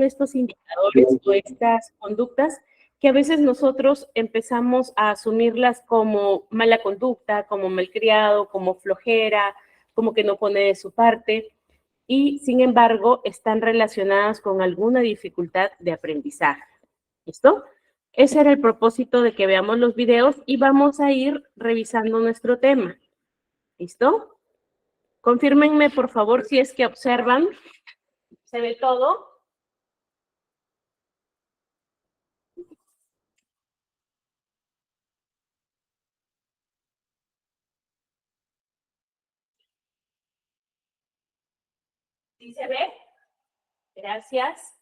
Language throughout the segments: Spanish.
de estos indicadores o estas conductas que a veces nosotros empezamos a asumirlas como mala conducta, como malcriado, como flojera, como que no pone de su parte, y sin embargo están relacionadas con alguna dificultad de aprendizaje. ¿Listo? Ese era el propósito de que veamos los videos y vamos a ir revisando nuestro tema. ¿Listo? Confírmenme, por favor, si es que observan. ¿Se ve todo? ¿Sí se ve? Gracias.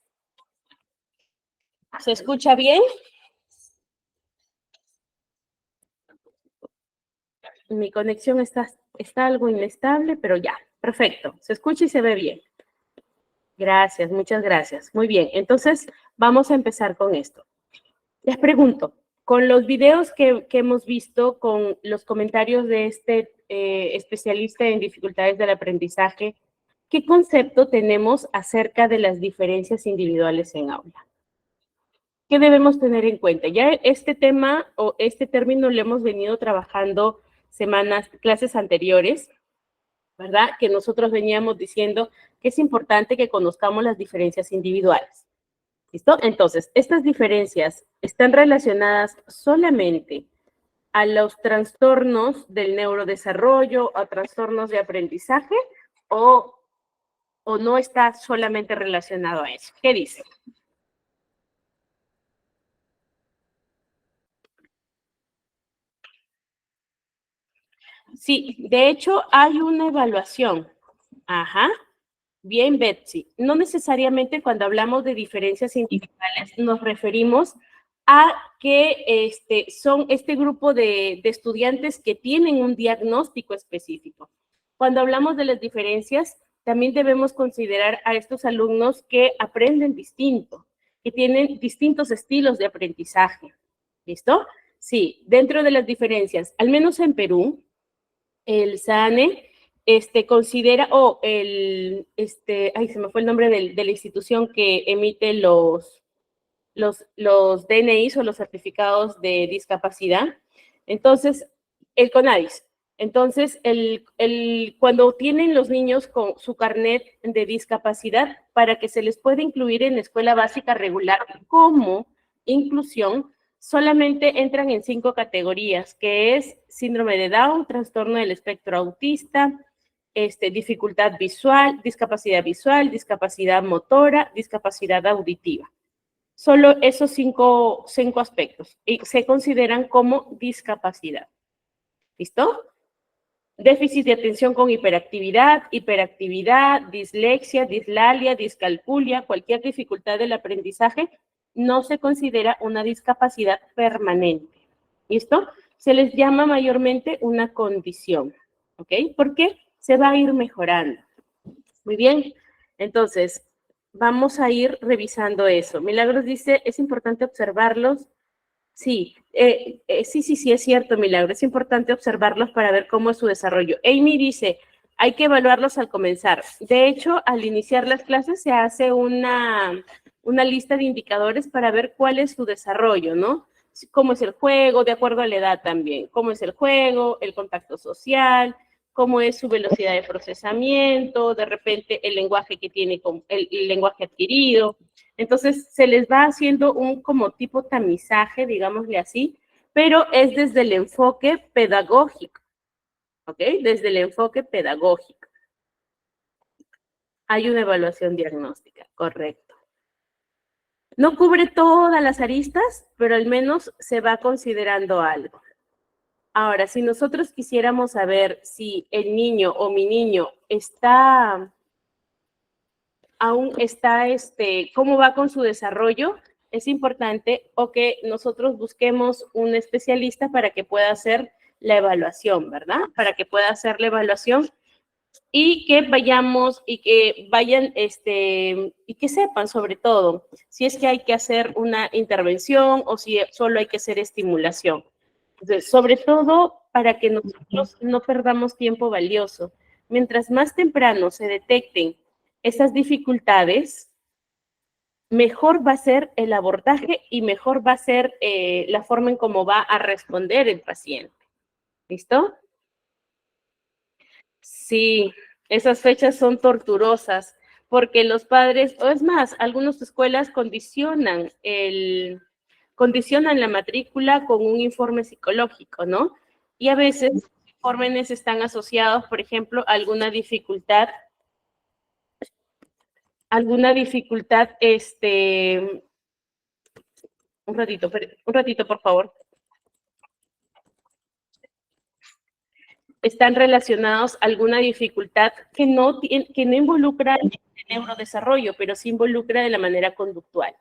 ¿Se escucha bien? Mi conexión está algo inestable, pero ya, perfecto. Se escucha y se ve bien. Gracias, muchas gracias. Muy bien, entonces vamos a empezar con esto. Les pregunto, con los videos que hemos visto, con los comentarios de este especialista en dificultades del aprendizaje, ¿qué concepto tenemos acerca de las diferencias individuales en aula? ¿Qué debemos tener en cuenta? Ya este tema o este término lo hemos venido trabajando clases anteriores, ¿verdad? Que nosotros veníamos diciendo que es importante que conozcamos las diferencias individuales. ¿Listo? Entonces, estas diferencias están relacionadas solamente a los trastornos del neurodesarrollo, a trastornos de aprendizaje, o no está solamente relacionado a eso. ¿Qué dice? Sí, de hecho hay una evaluación. Ajá. Bien, Betsy. No necesariamente cuando hablamos de diferencias individuales nos referimos a que son este grupo de estudiantes que tienen un diagnóstico específico. Cuando hablamos de las diferencias, también debemos considerar a estos alumnos que aprenden distinto, que tienen distintos estilos de aprendizaje. ¿Listo? Sí, dentro de las diferencias, al menos en Perú, el SANE considera, ay, se me fue el nombre de la institución que emite los DNIs o los certificados de discapacidad. Entonces, el CONADIS. Entonces, cuando tienen los niños con su carnet de discapacidad, para que se les pueda incluir en la escuela básica regular como inclusión, solamente entran en 5 categorías, que es síndrome de Down, trastorno del espectro autista, dificultad visual, discapacidad motora, discapacidad auditiva. Solo esos cinco aspectos y se consideran como discapacidad. ¿Listo? Déficit de atención con hiperactividad, dislexia, dislalia, discalculia, cualquier dificultad del aprendizaje no se considera una discapacidad permanente. ¿Listo? Se les llama mayormente una condición. ¿Ok? Porque se va a ir mejorando. Muy bien. Entonces, vamos a ir revisando eso. Milagros dice, es importante observarlos. Sí, sí, es cierto, Milagro. Es importante observarlos para ver cómo es su desarrollo. Amy dice, hay que evaluarlos al comenzar. De hecho, al iniciar las clases se hace una lista de indicadores para ver cuál es su desarrollo, ¿no? Cómo es el juego, de acuerdo a la edad también. Cómo es el juego, el contacto social, cómo es su velocidad de procesamiento, de repente el lenguaje que tiene, el lenguaje adquirido. Entonces, se les va haciendo un como tipo tamizaje, digámosle así, pero es desde el enfoque pedagógico, ¿ok? Desde el enfoque pedagógico. Hay una evaluación diagnóstica, correcto. No cubre todas las aristas, pero al menos se va considerando algo. Ahora, si nosotros quisiéramos saber si el niño o mi niño aún está, cómo va con su desarrollo, es importante o que nosotros busquemos un especialista para que pueda hacer la evaluación, ¿verdad? Para que pueda hacer la evaluación y que vayamos y que vayan, y que sepan sobre todo si es que hay que hacer una intervención o si solo hay que hacer estimulación. Entonces, sobre todo para que nosotros no perdamos tiempo valioso. Mientras más temprano se detecten esas dificultades, mejor va a ser el abordaje y mejor va a ser la forma en cómo va a responder el paciente. ¿Listo? Sí, esas fechas son torturosas porque los padres, o es más, algunas escuelas condicionan la matrícula con un informe psicológico, ¿no? Y a veces los informes están asociados, por ejemplo, a alguna dificultad, un ratito, por favor. Están relacionados a alguna dificultad que no involucra el neurodesarrollo, pero sí involucra de la manera conductual.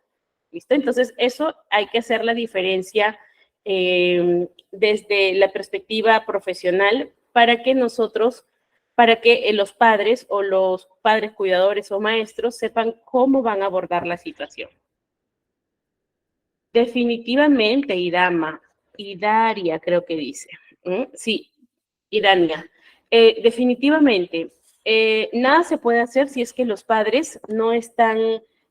¿Listo? Entonces, eso hay que hacer la diferencia desde la perspectiva profesional para que los padres o los padres cuidadores o maestros sepan cómo van a abordar la situación. Definitivamente, Idaria creo que dice. Sí, Idania. Definitivamente, nada se puede hacer si es que los padres no están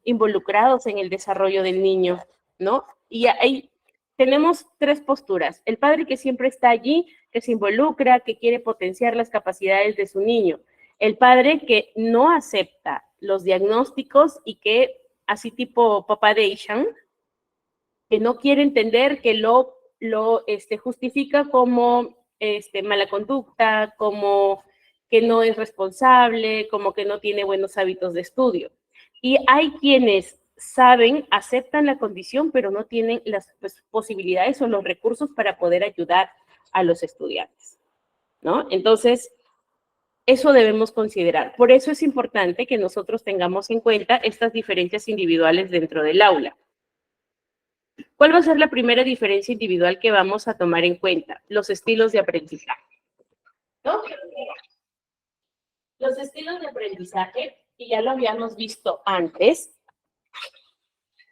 involucrados en el desarrollo del niño, ¿no? Y ahí tenemos tres posturas. El padre que siempre está allí, que se involucra, que quiere potenciar las capacidades de su niño. El padre que no acepta los diagnósticos y que, así tipo papá de Ishan, que no quiere entender, que lo justifica como mala conducta, como que no es responsable, como que no tiene buenos hábitos de estudio. Y hay quienes saben, aceptan la condición, pero no tienen las posibilidades o los recursos para poder ayudar a los estudiantes, ¿no? Entonces, eso debemos considerar. Por eso es importante que nosotros tengamos en cuenta estas diferencias individuales dentro del aula. ¿Cuál va a ser la primera diferencia individual que vamos a tomar en cuenta? Los estilos de aprendizaje, ¿no? Los estilos de aprendizaje, y ya lo habíamos visto antes,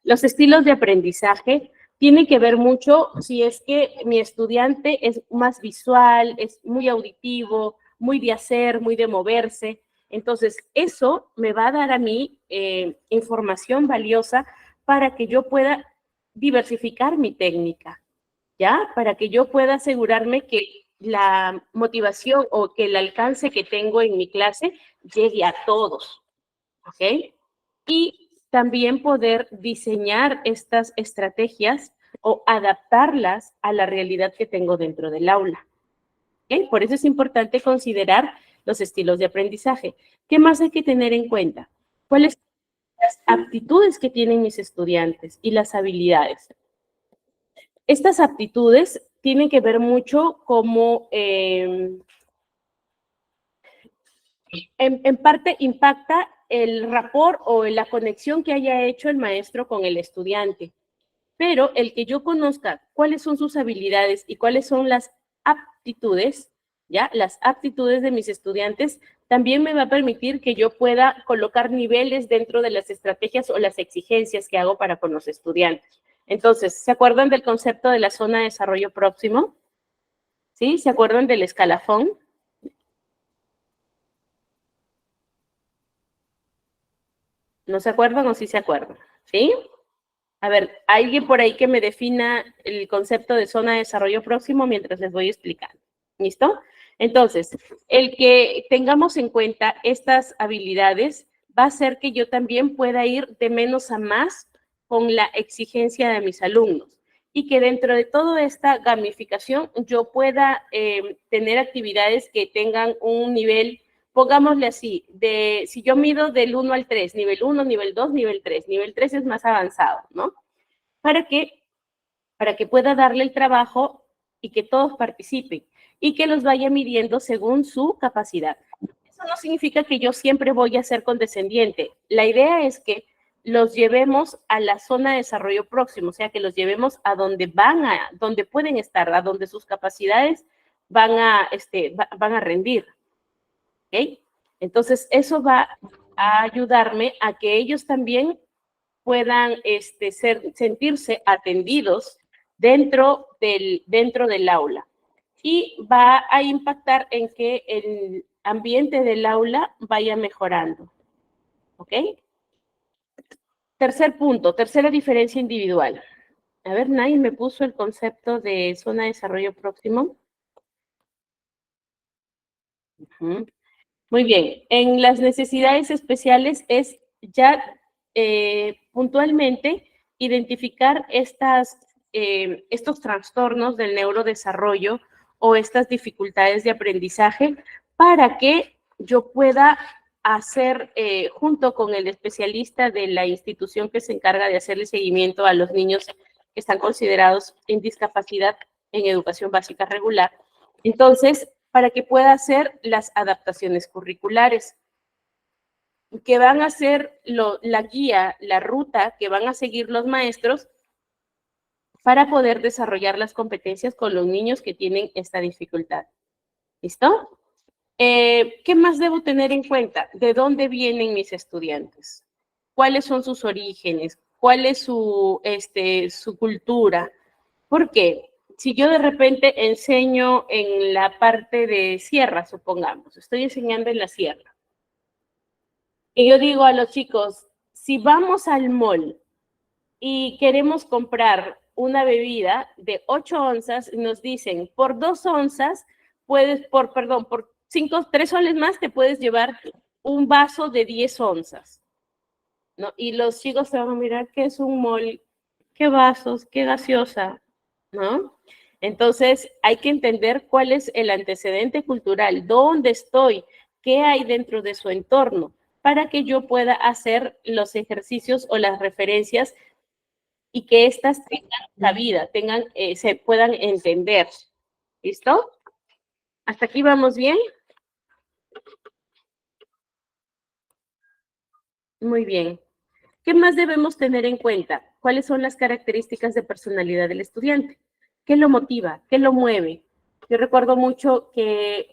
los estilos de aprendizaje tienen que ver mucho si es que mi estudiante es más visual, es muy auditivo, muy de hacer, muy de moverse. Entonces, eso me va a dar a mí información valiosa para que yo pueda diversificar mi técnica, ¿ya? Para que yo pueda asegurarme que la motivación o que el alcance que tengo en mi clase llegue a todos, ¿ok? Y también poder diseñar estas estrategias o adaptarlas a la realidad que tengo dentro del aula. ¿Okay? Por eso es importante considerar los estilos de aprendizaje. ¿Qué más hay que tener en cuenta? ¿Cuáles son las aptitudes que tienen mis estudiantes y las habilidades? Estas aptitudes tienen que ver mucho cómo en parte impacta el rapport o la conexión que haya hecho el maestro con el estudiante. Pero el que yo conozca cuáles son sus habilidades y cuáles son las aptitudes, ¿ya? Las aptitudes de mis estudiantes, también me va a permitir que yo pueda colocar niveles dentro de las estrategias o las exigencias que hago para con los estudiantes. Entonces, ¿se acuerdan del concepto de la zona de desarrollo próximo? ¿Sí? ¿Se acuerdan del escalafón? ¿No se acuerdan o sí se acuerdan? ¿Sí? A ver, alguien por ahí que me defina el concepto de zona de desarrollo próximo mientras les voy explicando. ¿Listo? Entonces, el que tengamos en cuenta estas habilidades va a hacer que yo también pueda ir de menos a más con la exigencia de mis alumnos y que dentro de toda esta gamificación yo pueda tener actividades que tengan un nivel, pongámosle así, si yo mido del 1 al 3, nivel 1, nivel 2, nivel 3 es más avanzado, ¿no? Para que pueda darle el trabajo y que todos participen y que los vaya midiendo según su capacidad. Eso no significa que yo siempre voy a ser condescendiente. La idea es que los llevemos a la zona de desarrollo próximo, o sea, que los llevemos a donde donde pueden estar, a donde sus capacidades van a rendir. ¿Ok? Entonces, eso va a ayudarme a que ellos también puedan sentirse atendidos dentro del aula. Y va a impactar en que el ambiente del aula vaya mejorando. ¿Ok? Tercer punto, tercera diferencia individual. A ver, nadie me puso el concepto de zona de desarrollo próximo. Muy bien, en las necesidades especiales es ya puntualmente identificar estos trastornos del neurodesarrollo o estas dificultades de aprendizaje para que yo pueda hacer, junto con el especialista de la institución que se encarga de hacerle seguimiento a los niños que están considerados en discapacidad en educación básica regular. Entonces, para que pueda hacer las adaptaciones curriculares, que van a ser la guía, la ruta que van a seguir los maestros para poder desarrollar las competencias con los niños que tienen esta dificultad. ¿Listo? ¿Qué más debo tener en cuenta? ¿De dónde vienen mis estudiantes? ¿Cuáles son sus orígenes? ¿Cuál es su cultura? ¿Por qué? Si yo de repente enseño en la parte de sierra, supongamos, estoy enseñando en la sierra, y yo digo a los chicos, si vamos al mall y queremos comprar una bebida de 8 onzas, nos dicen, por 2 onzas, por 3 soles más, te puedes llevar un vaso de 10 onzas, ¿no? Y los chicos se van a mirar, ¿qué es un mall? ¿Qué vasos? ¿Qué gaseosa? ¿No? Entonces, hay que entender cuál es el antecedente cultural, dónde estoy, qué hay dentro de su entorno, para que yo pueda hacer los ejercicios o las referencias y que éstas tengan cabida, se puedan entender. ¿Listo? ¿Hasta aquí vamos bien? Muy bien. ¿Qué más debemos tener en cuenta? ¿Cuáles son las características de personalidad del estudiante? ¿Qué lo motiva? ¿Qué lo mueve? Yo recuerdo mucho que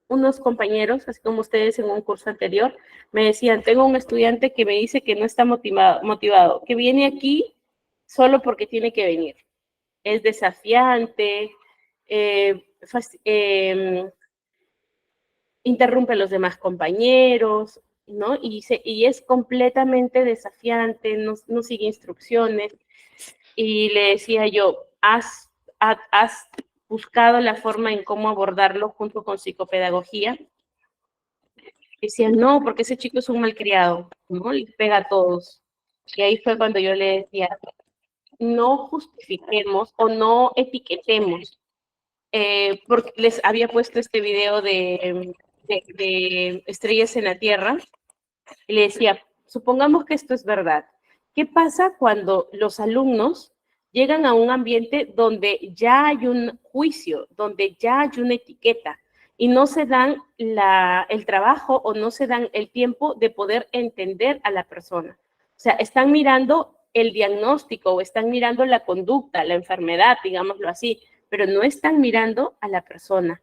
unos compañeros, así como ustedes en un curso anterior, me decían, tengo un estudiante que me dice que no está motivado, que viene aquí solo porque tiene que venir. Es desafiante, interrumpe a los demás compañeros, ¿no? Y es completamente desafiante, no sigue instrucciones. Y le decía yo, ¿has buscado la forma en cómo abordarlo junto con psicopedagogía? Decía, no, porque ese chico es un malcriado, ¿no? Le pega a todos. Y ahí fue cuando yo le decía, no justifiquemos o no etiquetemos, porque les había puesto este video de Estrellas en la Tierra, y le decía, supongamos que esto es verdad. ¿Qué pasa cuando los alumnos llegan a un ambiente donde ya hay un juicio, donde ya hay una etiqueta y no se dan el trabajo o no se dan el tiempo de poder entender a la persona? O sea, están mirando el diagnóstico o están mirando la conducta, la enfermedad, digámoslo así, pero no están mirando a la persona.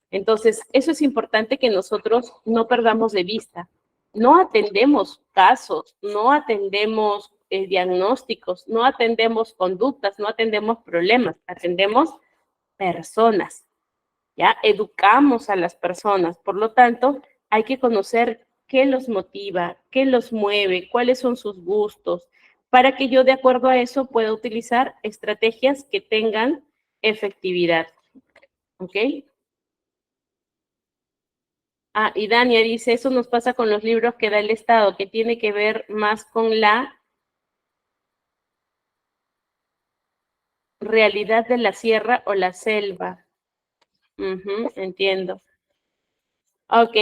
Entonces, eso es importante que nosotros no perdamos de vista. No atendemos casos, no atendemos diagnósticos, no atendemos conductas, no atendemos problemas, atendemos personas, ¿ya? Educamos a las personas. Por lo tanto, hay que conocer qué los motiva, qué los mueve, cuáles son sus gustos, para que yo de acuerdo a eso pueda utilizar estrategias que tengan efectividad. ¿Ok? Ah, y Dania dice, eso nos pasa con los libros que da el Estado, que tiene que ver más con la realidad de la sierra o la selva. Entiendo. Ok,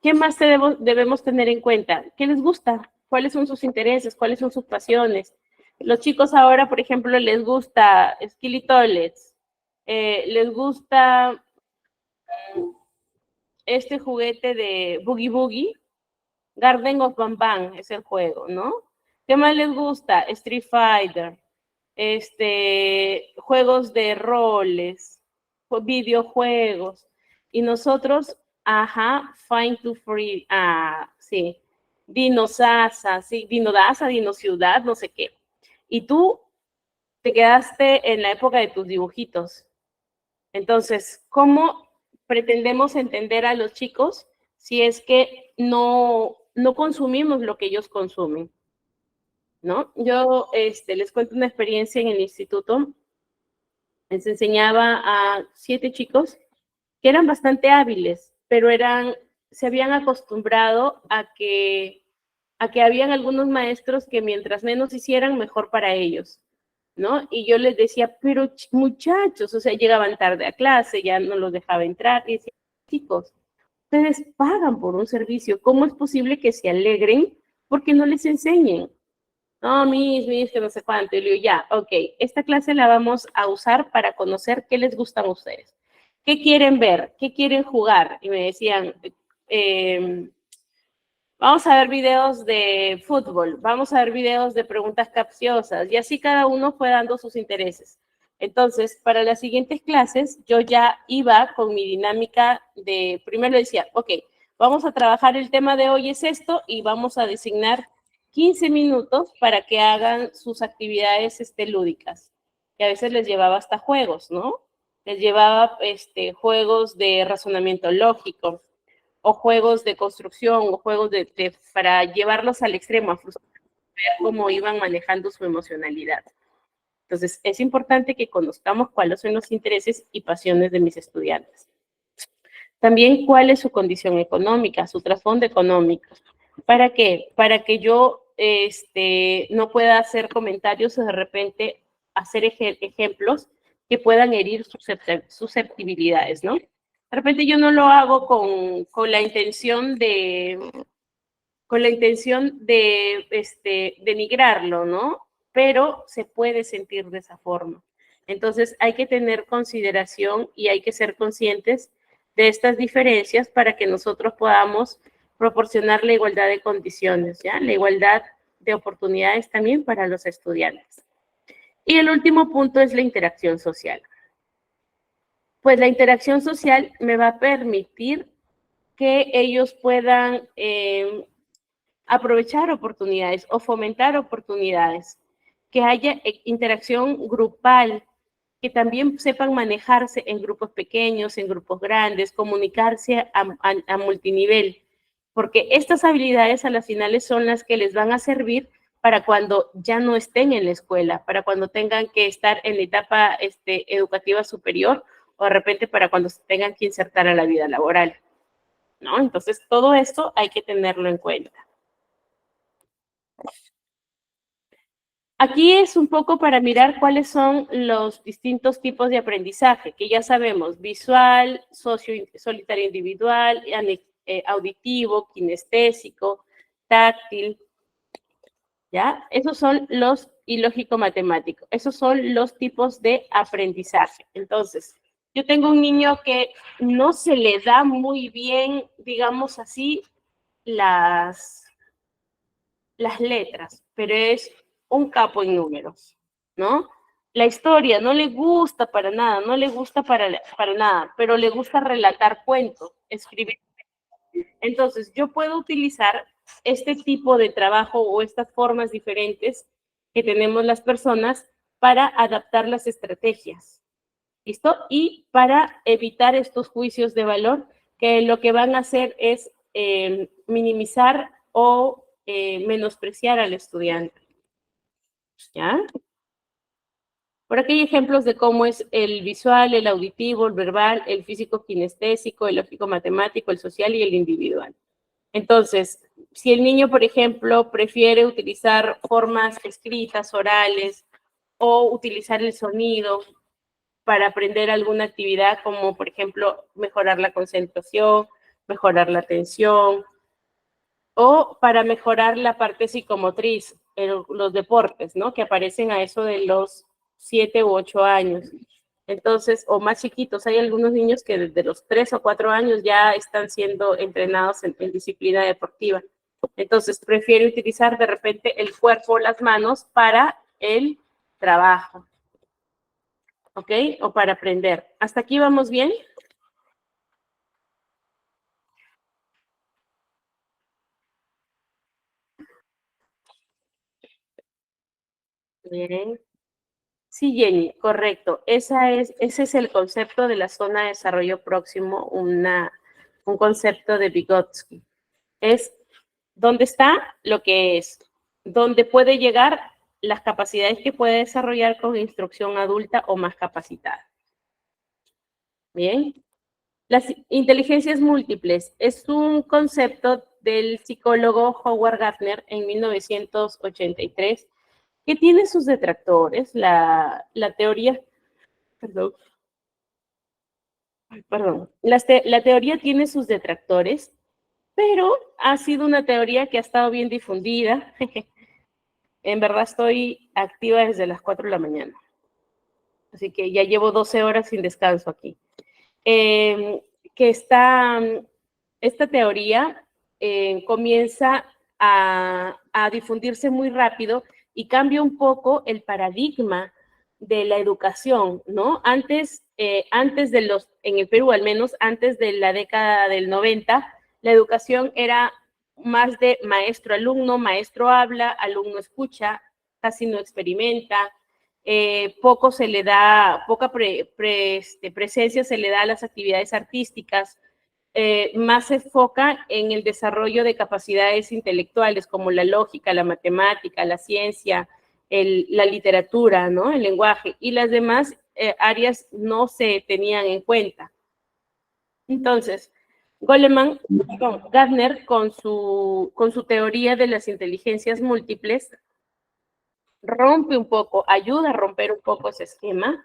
¿qué más debemos tener en cuenta? ¿Qué les gusta? ¿Cuáles son sus intereses? ¿Cuáles son sus pasiones? Los chicos ahora, por ejemplo, les gusta Skilly Toilets, les gusta este juguete de Boogie Boogie, Garden of Bang es el juego, ¿no? ¿Qué más les gusta? Street Fighter, juegos de roles, videojuegos. Y nosotros, Find to Free, sí, Dinosasa, sí, Dinodasa, Dinociudad, no sé qué. Y tú te quedaste en la época de tus dibujitos. Entonces, ¿cómo pretendemos entender a los chicos si es que no no consumimos lo que ellos consumen, ¿no? Yo les cuento una experiencia en el instituto. Les enseñaba a 7 chicos que eran bastante hábiles, pero se habían acostumbrado a que habían algunos maestros que mientras menos hicieran, mejor para ellos, ¿no? Y yo les decía, pero muchachos, o sea, llegaban tarde a clase, ya no los dejaba entrar, y decía, chicos, ustedes pagan por un servicio, ¿cómo es posible que se alegren porque no les enseñen? No, que no sé cuánto. Y le digo, ya, ok, esta clase la vamos a usar para conocer qué les gustan a ustedes. ¿Qué quieren ver? ¿Qué quieren jugar? Y me decían, vamos a ver videos de fútbol, vamos a ver videos de preguntas capciosas, y así cada uno fue dando sus intereses. Entonces, para las siguientes clases, yo ya iba con mi dinámica de, primero decía, ok, vamos a trabajar el tema de hoy es esto, y vamos a designar 15 minutos para que hagan sus actividades lúdicas, que a veces les llevaba hasta juegos, ¿no? Les llevaba juegos de razonamiento lógico, o juegos de construcción, o juegos para llevarlos al extremo, a ver cómo iban manejando su emocionalidad. Entonces, es importante que conozcamos cuáles son los intereses y pasiones de mis estudiantes. También cuál es su condición económica, su trasfondo económico. ¿Para qué? Para que yo no pueda hacer comentarios o de repente hacer ejemplos que puedan herir susceptibilidades, ¿no? De repente yo no lo hago con la intención de denigrarlo, ¿no? Pero se puede sentir de esa forma. Entonces hay que tener consideración y hay que ser conscientes de estas diferencias para que nosotros podamos proporcionar la igualdad de condiciones, ¿ya? La igualdad de oportunidades también para los estudiantes. Y el último punto es la interacción social. Pues la interacción social me va a permitir que ellos puedan aprovechar oportunidades o fomentar oportunidades, que haya interacción grupal, que también sepan manejarse en grupos pequeños, en grupos grandes, comunicarse a multinivel, porque estas habilidades a las finales son las que les van a servir para cuando ya no estén en la escuela, para cuando tengan que estar en la etapa educativa superior, o de repente para cuando se tengan que insertar a la vida laboral, ¿no? Entonces, todo esto hay que tenerlo en cuenta. Aquí es un poco para mirar cuáles son los distintos tipos de aprendizaje, que ya sabemos, visual, solitario individual, auditivo, kinestésico, táctil, ¿ya? Esos son y lógico-matemático. Esos son los tipos de aprendizaje. Entonces, yo tengo un niño que no se le da muy bien, digamos así, las letras, pero es un capo en números, ¿no? La historia no le gusta para nada, no le gusta para nada, pero le gusta relatar cuentos, escribir. Entonces, yo puedo utilizar este tipo de trabajo o estas formas diferentes que tenemos las personas para adaptar las estrategias, ¿listo? Y para evitar estos juicios de valor que lo que van a hacer es minimizar o menospreciar al estudiante, ¿ya? Por aquí hay ejemplos de cómo es el visual, el auditivo, el verbal, el físico kinestésico, el lógico matemático, el social y el individual. Entonces, si el niño, por ejemplo, prefiere utilizar formas escritas, orales, o utilizar el sonido para aprender alguna actividad, como por ejemplo mejorar la concentración, mejorar la atención, o para mejorar la parte psicomotriz, los deportes, ¿no? Que aparecen a eso de los 7 u 8 años. Entonces, o más chiquitos, hay algunos niños que desde los 3 o 4 años ya están siendo entrenados en disciplina deportiva. Entonces, prefiere utilizar de repente el cuerpo o las manos para el trabajo, ¿ok? O para aprender. ¿Hasta aquí vamos bien? Bien. Sí, Jenny, correcto. Ese es el concepto de la zona de desarrollo próximo, un concepto de Vygotsky. Es ¿dónde está lo que es? ¿Dónde puede llegar las capacidades que puede desarrollar con instrucción adulta o más capacitada? Bien. Las inteligencias múltiples es un concepto del psicólogo Howard Gardner en 1983 que tiene sus detractores. La teoría, la teoría tiene sus detractores, pero ha sido una teoría que ha estado bien difundida. En verdad estoy activa desde las 4 de la mañana, así que ya llevo 12 horas sin descanso aquí. Que esta teoría comienza a difundirse muy rápido y cambia un poco el paradigma de la educación, ¿no? Antes de en el Perú al menos, antes de la década del 90, la educación era más de maestro-alumno, maestro habla, alumno escucha, casi no experimenta, poco se le da, poca presencia se le da a las actividades artísticas, más se enfoca en el desarrollo de capacidades intelectuales como la lógica, la matemática, la ciencia, la literatura, ¿no? El lenguaje, y las demás áreas no se tenían en cuenta. Entonces, Gardner, con su teoría de las inteligencias múltiples, rompe un poco, ayuda a romper un poco ese esquema,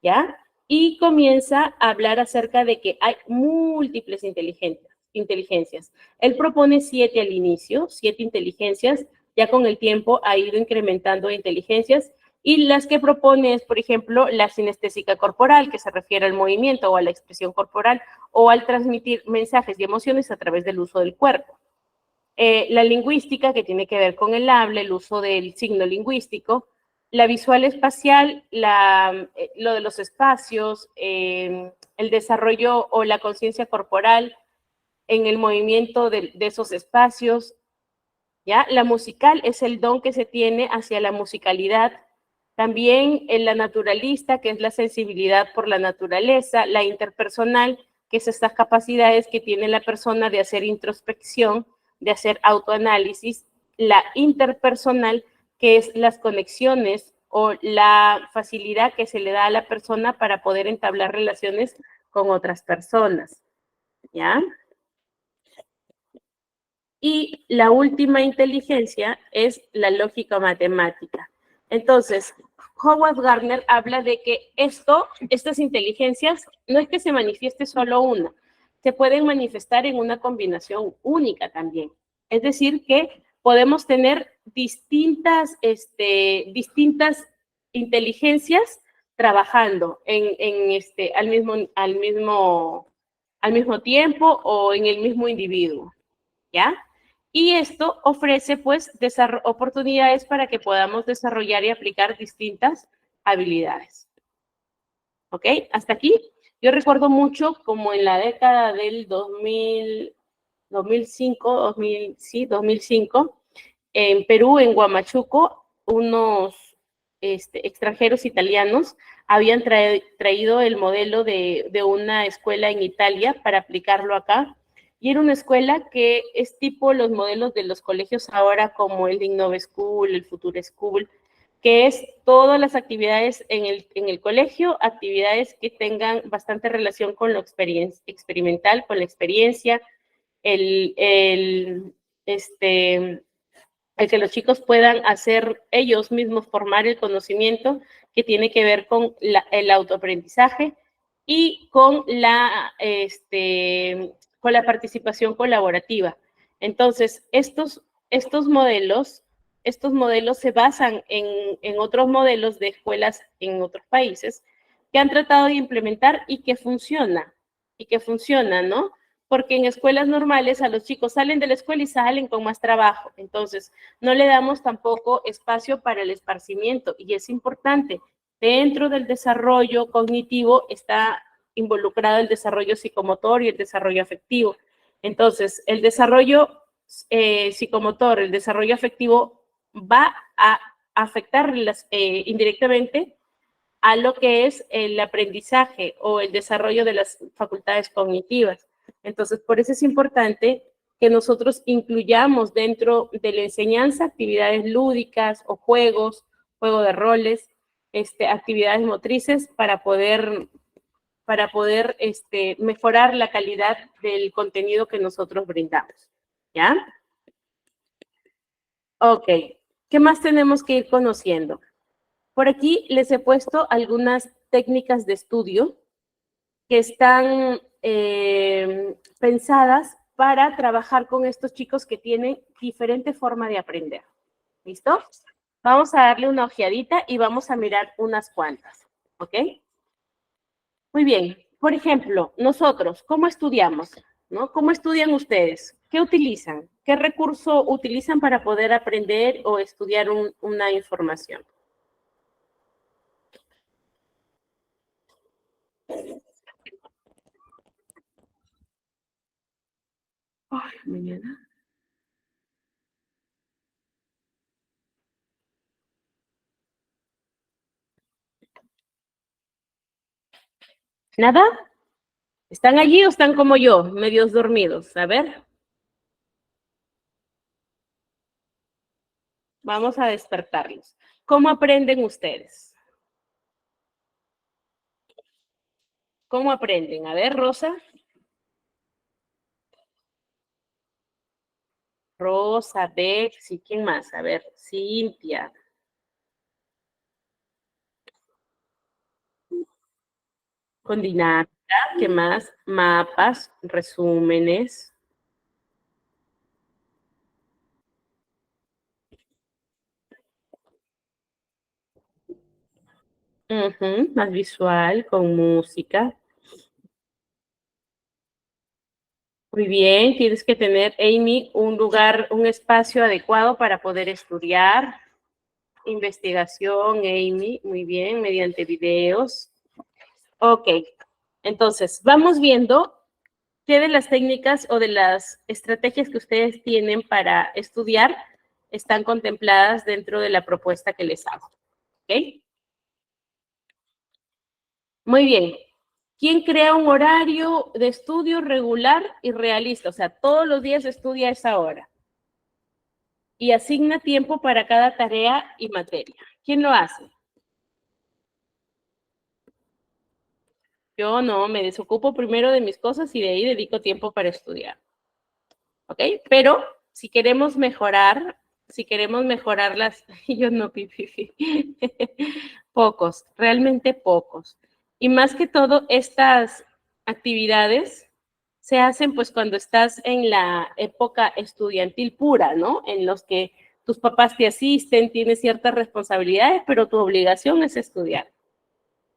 ¿ya? Y comienza a hablar acerca de que hay múltiples inteligencias. Él propone 7 al inicio, 7 inteligencias, ya con el tiempo ha ido incrementando inteligencias, y las que propone es, por ejemplo, la sinestésica corporal, que se refiere al movimiento o a la expresión corporal, o al transmitir mensajes y emociones a través del uso del cuerpo. La lingüística, que tiene que ver con el habla, el uso del signo lingüístico, la visual espacial, lo de los espacios, el desarrollo o la conciencia corporal en el movimiento de esos espacios, ¿ya? La musical es el don que se tiene hacia la musicalidad. También la naturalista, que es la sensibilidad por la naturaleza, la interpersonal, que es estas capacidades que tiene la persona de hacer introspección, de hacer autoanálisis, la interpersonal, que es las conexiones o la facilidad que se le da a la persona para poder entablar relaciones con otras personas, ¿ya? Y la última inteligencia es la lógica matemática. Entonces, Howard Gardner habla de que estas inteligencias, no es que se manifieste solo una, se pueden manifestar en una combinación única también. Es decir, que podemos tener distintas inteligencias trabajando al mismo tiempo o en el mismo individuo, ¿ya? Y esto ofrece, pues, oportunidades para que podamos desarrollar y aplicar distintas habilidades. ¿Ok? Hasta aquí. Yo recuerdo mucho como en la década del 2005, en Perú, en Huamachuco, unos extranjeros italianos habían traído el modelo de una escuela en Italia para aplicarlo acá. Y era una escuela que es tipo los modelos de los colegios ahora, como el Innove School, el Future School, que es todas las actividades en el colegio, actividades que tengan bastante relación con lo experimental, con la experiencia, el que los chicos puedan hacer ellos mismos, formar el conocimiento que tiene que ver con el autoaprendizaje y con la participación colaborativa. Entonces, estos modelos se basan en otros modelos de escuelas en otros países que han tratado de implementar y que funciona, ¿no? Porque en escuelas normales a los chicos salen de la escuela y salen con más trabajo. Entonces, no le damos tampoco espacio para el esparcimiento y es importante. Dentro del desarrollo cognitivo está involucrado el desarrollo psicomotor y el desarrollo afectivo. Entonces, el desarrollo psicomotor, el desarrollo afectivo va a afectar indirectamente a lo que es el aprendizaje o el desarrollo de las facultades cognitivas. Entonces, por eso es importante que nosotros incluyamos dentro de la enseñanza actividades lúdicas o juegos, juego de roles, actividades motrices para poder mejorar la calidad del contenido que nosotros brindamos. ¿Ya? Ok. ¿Qué más tenemos que ir conociendo? Por aquí les he puesto algunas técnicas de estudio que están pensadas para trabajar con estos chicos que tienen diferente forma de aprender. ¿Listo? Vamos a darle una ojeadita y vamos a mirar unas cuantas. ¿Ok? Muy bien. Por ejemplo, nosotros, ¿cómo estudiamos? ¿No? ¿Cómo estudian ustedes? ¿Qué utilizan? ¿Qué recurso utilizan para poder aprender o estudiar una información? Ay, mañana. ¿Nada? ¿Están allí o están como yo, medios dormidos? A ver. Vamos a despertarlos. ¿Cómo aprenden ustedes? ¿Cómo aprenden? A ver, Rosa. Rosa, Bexy, ¿quién más? A ver, Cintia. Con dinámica, ¿qué más? Mapas, resúmenes. Más visual, con música. Muy bien, tienes que tener, Amy, un lugar, un espacio adecuado para poder estudiar. Investigación, Amy, muy bien, mediante videos. Ok, entonces, vamos viendo qué de las técnicas o de las estrategias que ustedes tienen para estudiar están contempladas dentro de la propuesta que les hago. ¿Ok? Muy bien. ¿Quién crea un horario de estudio regular y realista? O sea, todos los días estudia a esa hora. Y asigna tiempo para cada tarea y materia. ¿Quién lo hace? Yo no, me desocupo primero de mis cosas y de ahí dedico tiempo para estudiar. ¿Ok? Pero si queremos mejorar las, yo no, pipi, pocos, realmente pocos. Y más que todo, estas actividades se hacen pues cuando estás en la época estudiantil pura, ¿no? En los que tus papás te asisten, tienes ciertas responsabilidades, pero tu obligación es estudiar.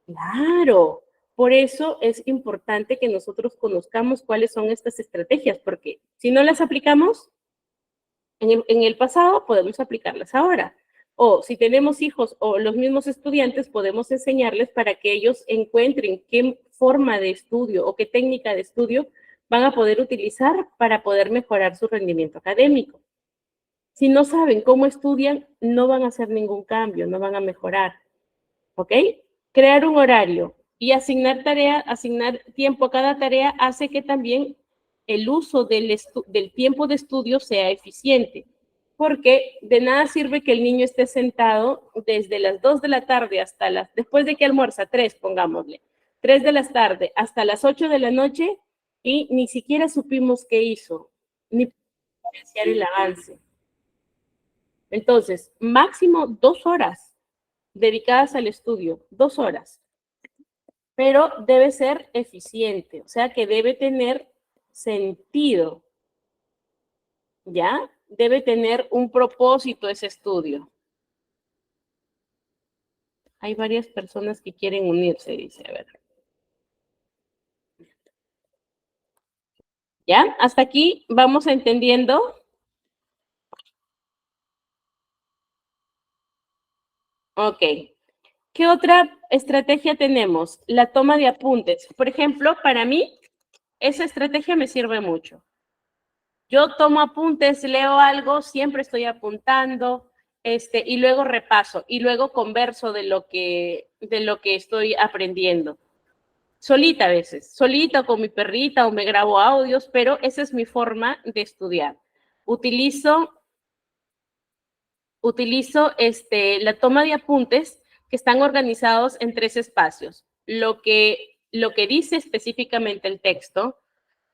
Claro, por eso es importante que nosotros conozcamos cuáles son estas estrategias, porque si no las aplicamos en el pasado, podemos aplicarlas ahora. O si tenemos hijos o los mismos estudiantes, podemos enseñarles para que ellos encuentren qué forma de estudio o qué técnica de estudio van a poder utilizar para poder mejorar su rendimiento académico. Si no saben cómo estudian, no van a hacer ningún cambio, no van a mejorar. ¿Ok? Crear un horario y asignar tiempo a cada tarea hace que también el uso del tiempo de estudio sea eficiente, porque de nada sirve que el niño esté sentado desde las 2 de la tarde hasta después de que almuerza, 3, pongámosle, 3 de la tarde hasta las 8 de la noche y ni siquiera supimos qué hizo, ni apreciar el avance. Entonces, máximo 2 horas dedicadas al estudio, 2 horas, pero debe ser eficiente, o sea que debe tener sentido, ¿ya? Debe tener un propósito ese estudio. Hay varias personas que quieren unirse, dice, a ver. ¿Ya? Hasta aquí vamos entendiendo. Ok. ¿Qué otra estrategia tenemos? La toma de apuntes. Por ejemplo, para mí, esa estrategia me sirve mucho. Yo tomo apuntes, leo algo, siempre estoy apuntando, y luego repaso, y luego converso de lo que estoy aprendiendo. solita a veces, solita con mi perrita o me grabo audios, pero esa es mi forma de estudiar. Utilizo la toma de apuntes que están organizados en 3 espacios. Lo que dice específicamente el texto,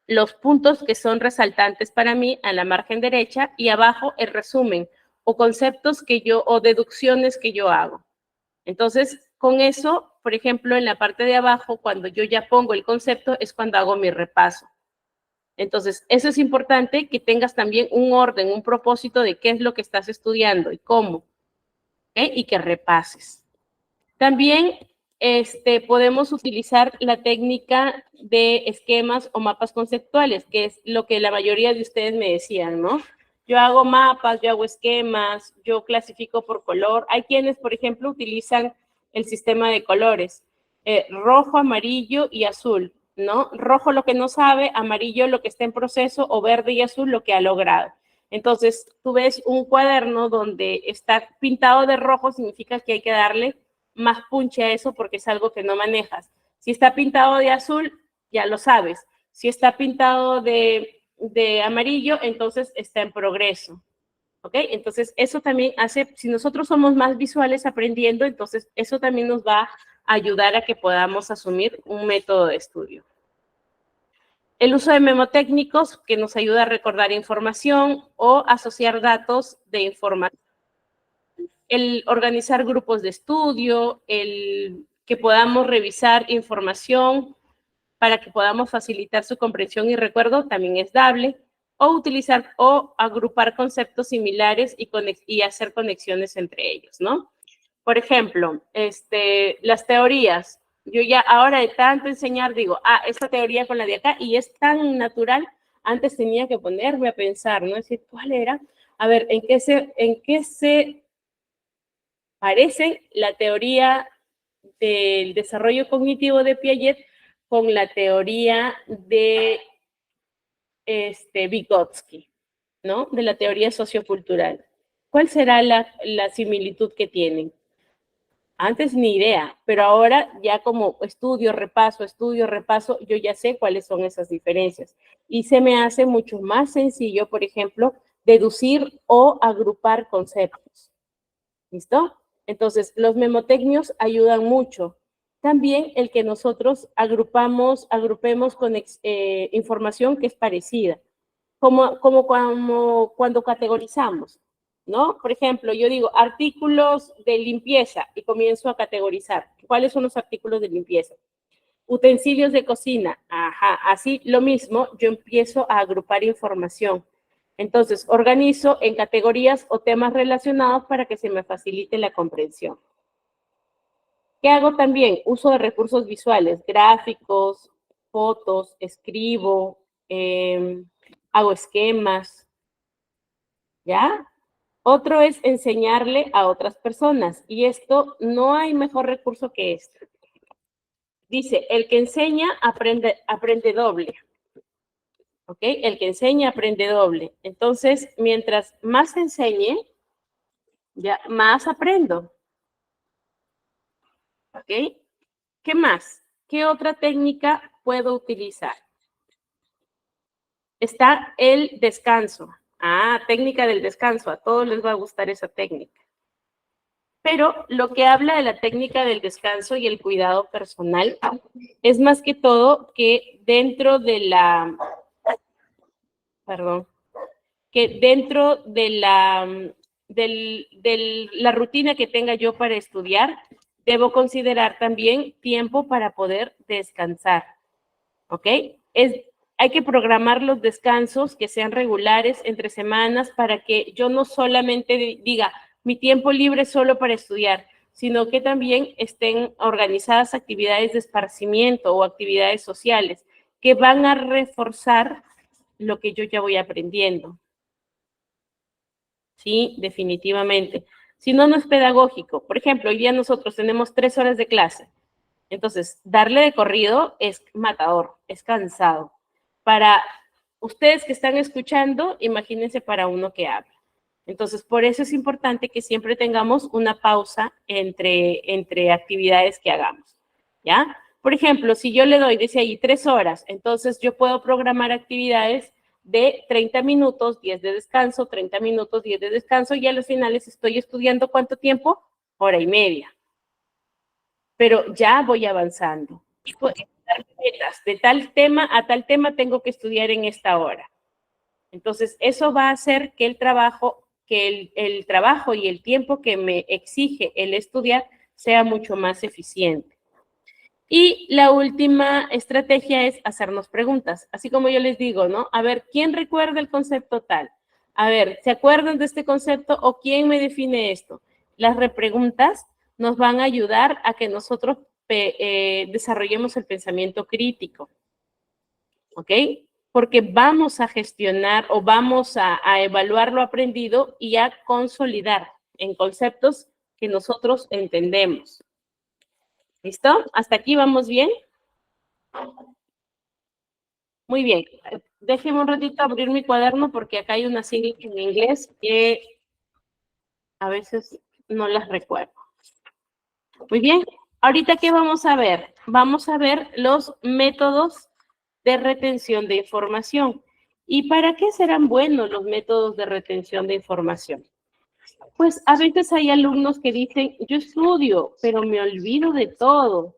los puntos que son resaltantes para mí a la margen derecha y abajo el resumen o conceptos o deducciones que yo hago. Entonces, con eso, por ejemplo, en la parte de abajo, cuando yo ya pongo el concepto, es cuando hago mi repaso. Entonces, eso es importante, que tengas también un orden, un propósito de qué es lo que estás estudiando y cómo, ¿okay? Y que repases. También podemos utilizar la técnica de esquemas o mapas conceptuales, que es lo que la mayoría de ustedes me decían, ¿no? Yo hago mapas, yo hago esquemas, yo clasifico por color. Hay quienes, por ejemplo, utilizan el sistema de colores, rojo, amarillo y azul, ¿no? Rojo lo que no sabe, amarillo lo que está en proceso, o verde y azul lo que ha logrado. Entonces, tú ves un cuaderno donde está pintado de rojo, significa que hay que darle más punche a eso porque es algo que no manejas. Si está pintado de azul, ya lo sabes. Si está pintado de amarillo, entonces está en progreso. ¿Ok? Entonces, eso también hace, si nosotros somos más visuales aprendiendo, entonces eso también nos va a ayudar a que podamos asumir un método de estudio. El uso de memotécnicos que nos ayuda a recordar información o asociar datos de información. El organizar grupos de estudio, el que podamos revisar información para que podamos facilitar su comprensión y recuerdo también es dable, o utilizar o agrupar conceptos similares y hacer conexiones entre ellos, ¿no? Por ejemplo, las teorías. Yo ya ahora de tanto enseñar digo, esta teoría con la de acá, y es tan natural, antes tenía que ponerme a pensar, ¿no? Es decir, ¿cuál era? A ver, ¿en qué se parece la teoría del desarrollo cognitivo de Piaget con la teoría de Vygotsky, ¿no? De la teoría sociocultural? ¿Cuál será la similitud que tienen? Antes ni idea, pero ahora ya como estudio, repaso, yo ya sé cuáles son esas diferencias. Y se me hace mucho más sencillo, por ejemplo, deducir o agrupar conceptos. ¿Listo? Entonces, los memotecnios ayudan mucho. También el que nosotros agrupemos con información que es parecida, como cuando categorizamos, ¿no? Por ejemplo, yo digo artículos de limpieza y comienzo a categorizar. ¿Cuáles son los artículos de limpieza? Utensilios de cocina, así lo mismo, yo empiezo a agrupar información. Entonces, organizo en categorías o temas relacionados para que se me facilite la comprensión. ¿Qué hago también? Uso de recursos visuales, gráficos, fotos, escribo, hago esquemas, ¿ya? Otro es enseñarle a otras personas, y esto no hay mejor recurso que este. Dice, el que enseña aprende doble. ¿Ok? El que enseña aprende doble. Entonces, mientras más enseñe, ya más aprendo. ¿Ok? ¿Qué más? ¿Qué otra técnica puedo utilizar? Está el descanso. Técnica del descanso. A todos les va a gustar esa técnica. Pero lo que habla de la técnica del descanso y el cuidado personal es más que todo que dentro de la... Perdón. Que dentro de la rutina que tenga yo para estudiar, debo considerar también tiempo para poder descansar, ¿ok? Hay que programar los descansos que sean regulares entre semanas para que yo no solamente diga mi tiempo libre solo para estudiar, sino que también estén organizadas actividades de esparcimiento o actividades sociales que van a reforzar lo que yo ya voy aprendiendo. Sí, definitivamente. Si no, no es pedagógico. Por ejemplo, hoy día nosotros tenemos 3 horas de clase. Entonces, darle de corrido es matador, es cansado. Para ustedes que están escuchando, imagínense para uno que habla. Entonces, por eso es importante que siempre tengamos una pausa entre actividades que hagamos, ¿ya? Por ejemplo, si yo le doy, dice ahí, 3 horas, entonces yo puedo programar actividades de 30 minutos, 10 de descanso, 30 minutos, 10 de descanso, y a los finales estoy estudiando ¿cuánto tiempo? Hora y media. Pero ya voy avanzando. Y puedo dar metas, de tal tema a tal tema tengo que estudiar en esta hora. Entonces, eso va a hacer que el trabajo y el tiempo que me exige el estudiar sea mucho más eficiente. Y la última estrategia es hacernos preguntas, así como yo les digo, ¿no? A ver, ¿quién recuerda el concepto tal? A ver, ¿se acuerdan de este concepto o quién me define esto? Las repreguntas nos van a ayudar a que nosotros desarrollemos el pensamiento crítico, ¿ok? Porque vamos a gestionar o vamos a evaluar lo aprendido y a consolidar en conceptos que nosotros entendemos. ¿Listo? ¿Hasta aquí vamos bien? Muy bien. Déjeme un ratito abrir mi cuaderno porque acá hay unas siglas en inglés que a veces no las recuerdo. Muy bien. Ahorita, ¿qué vamos a ver? Vamos a ver los métodos de retención de información. ¿Y para qué serán buenos los métodos de retención de información? Pues a veces hay alumnos que dicen, yo estudio, pero me olvido de todo.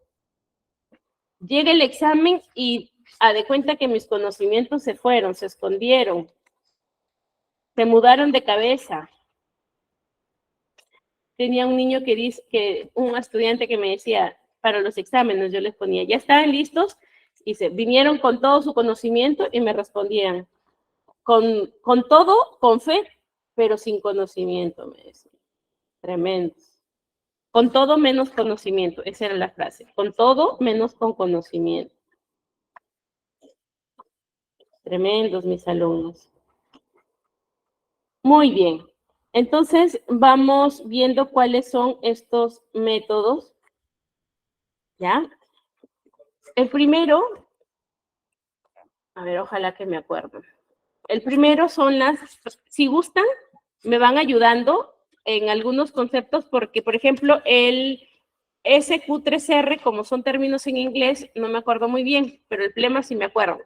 Llega el examen y de cuenta que mis conocimientos se fueron, se escondieron, se mudaron de cabeza. Tenía un niño un estudiante que me decía, para los exámenes yo les ponía, ¿ya estaban listos? Y vinieron con todo su conocimiento y me respondían, con todo, con fe, pero sin conocimiento, me decía. Tremendo. Con todo menos conocimiento, esa era la frase. Con todo menos con conocimiento. Tremendos mis alumnos. Muy bien. Entonces, vamos viendo cuáles son estos métodos. ¿Ya? El primero, a ver, ojalá que me acuerdo. El primero son si gustan, me van ayudando en algunos conceptos porque, por ejemplo, el SQ3R, como son términos en inglés, no me acuerdo muy bien, pero el plema sí me acuerdo.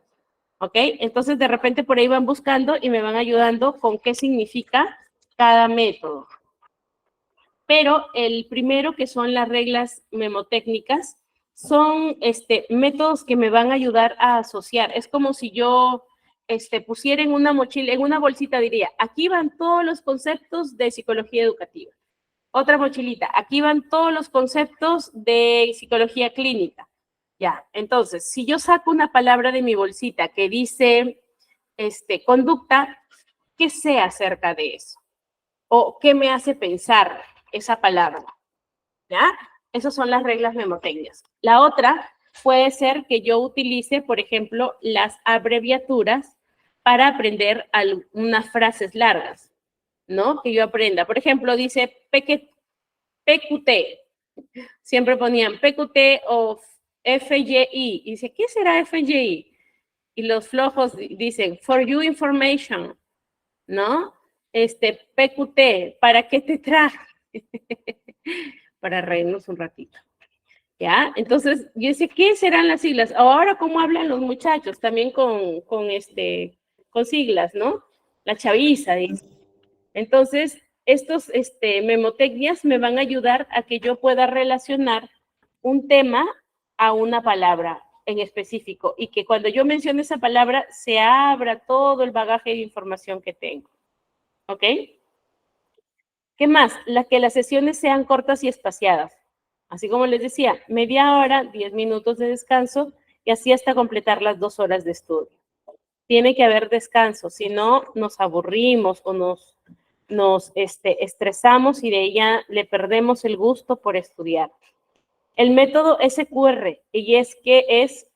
¿Ok? Entonces, de repente por ahí van buscando y me van ayudando con qué significa cada método. Pero el primero, que son las reglas memotécnicas, son métodos que me van a ayudar a asociar. Es como si yo pusiera en una mochila, en una bolsita, diría, aquí van todos los conceptos de psicología educativa. Otra mochilita, aquí van todos los conceptos de psicología clínica. Ya, entonces, si yo saco una palabra de mi bolsita que dice conducta, ¿qué sé acerca de eso? ¿O qué me hace pensar esa palabra? ¿Ya? Esas son las reglas memotécnicas. La otra puede ser que yo utilice, por ejemplo, las abreviaturas para aprender algunas frases largas, ¿no? Que yo aprenda. Por ejemplo, dice PQT. Siempre ponían PQT o FYI. Y dice, ¿qué será FYI? Y los flojos dicen, for your information, ¿no? PQT, ¿para qué te traje? Para reírnos un ratito. ¿Ya? Entonces, yo decía, ¿qué serán las siglas? Ahora, ¿cómo hablan los muchachos? También con siglas, ¿no? La chaviza, dice. Entonces, estos memotecnias me van a ayudar a que yo pueda relacionar un tema a una palabra en específico y que cuando yo mencione esa palabra se abra todo el bagaje de información que tengo. ¿Ok? ¿Qué más? Que las sesiones sean cortas y espaciadas. Así como les decía, media hora, 10 minutos de descanso y así hasta completar las 2 horas de estudio. Tiene que haber descanso, si no nos aburrimos o nos estresamos y de ella le perdemos el gusto por estudiar. El método SQR, y es que es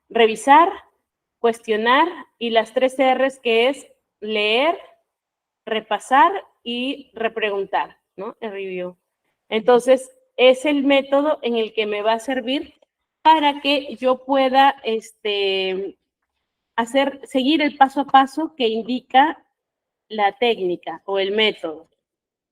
revisar, cuestionar, y las 3 R's, que es leer, repasar y repreguntar, ¿no? El review. Entonces, es el método en el que me va a servir para que yo pueda seguir el paso a paso que indica la técnica o el método,